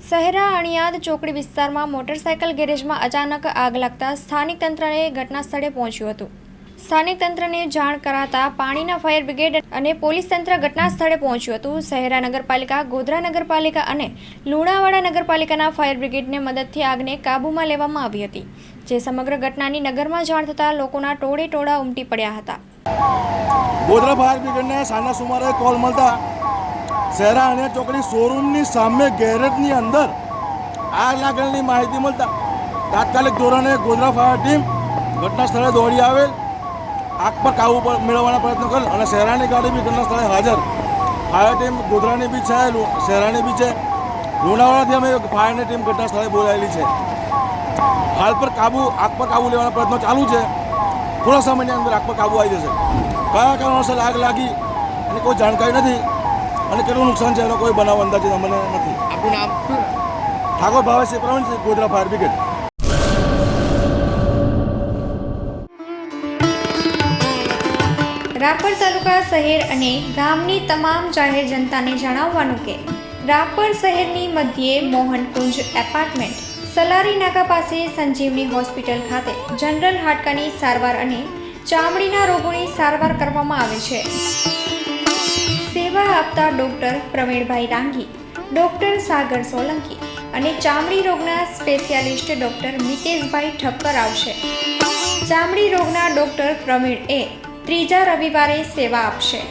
શહેરા અણિયાદ ચોકડી વિસ્તારમાં મોટરસાયકલ ગેરેજમાં અચાનક આગ લાગતા સ્થાનિક તંત્રએ ઘટના સ્થળે પહોંચ્યું હતું। સ્થાનિક તંત્રને જાણ કરાતા પાણીના ફાયર બ્રિગેડ અને પોલીસ તંત્ર ઘટના સ્થળે પહોંચ્યું હતું। શહેરા નગરપાલિકા, ગોધરા નગરપાલિકા અને લુણાવાડા નગરપાલિકાના ફાયર બ્રિગેડની મદદથી આગને કાબૂમાં લેવામાં આવી હતી, જે સમગ્ર ઘટનાની નગરમાં જાણ થતાં લોકોના ટોળે ટોળા ઉમટી પડ્યા હતા। ગોધરા ફાયર બ્રિગેડને સાંજના સુમારે કોલ મળતા શહેરા અણિયાદ ચોકડી શોરૂમની સામે ગેરેજની અંદર આગ લાગેલી માહિતી મળતા તાત્કાલિક ધોરણે ગોધરા ફાયર ટીમ ઘટના સ્થળે દોડી આવેલ, આગ પર કાબૂ મેળવવાના પ્રયત્નો કરેલ અને શહેરાની ગાડી બી ઘટના સ્થળે હાજર। ફાયર ટીમ ગોધરાની બી છે, શહેરાની બી છે, લુણાવાડાથી અમે ફાયરની ટીમ ઘટના સ્થળે બોલાવેલી છે। હાલ પર આગ પર કાબૂ લેવાના પ્રયત્નો ચાલુ છે। થોડા સમયની અંદર આગ પર કાબૂ આવી જશે। કયા કારણોસર આગ લાગી એની કોઈ જાણકારી નથી અને કેટલું નુકસાન છે એનો કોઈ બનાવ અંદાજિત અમને નથી। આપનું નામ? Thakor Bhaveshsinh Pravinsinh, Godhra fire brigade. રાપર તાલુકા શહેર અને ગામની તમામ જાહેર જનતાને જણાવવાનું કે રાપર શહેરની મધ્યે મોહનકુંજ એપાર્ટમેન્ટ, સલારી નાકા પાસે સંજીવની હોસ્પિટલ ખાતે જનરલ હાડકાની સારવાર અને ચામડીના રોગોની સારવાર કરવામાં આવે છે। સેવા આપતા ડૉક્ટર પ્રવીણભાઈ રાંગી, ડૉક્ટર સાગર સોલંકી અને ચામડી રોગના સ્પેશિયાલિસ્ટ ડૉક્ટર મિતેશભાઈ ઠક્કર આવશે। ચામડી રોગના ડૉક્ટર પ્રવીણ ત્રીજા રવિવારે સેવા આપશે।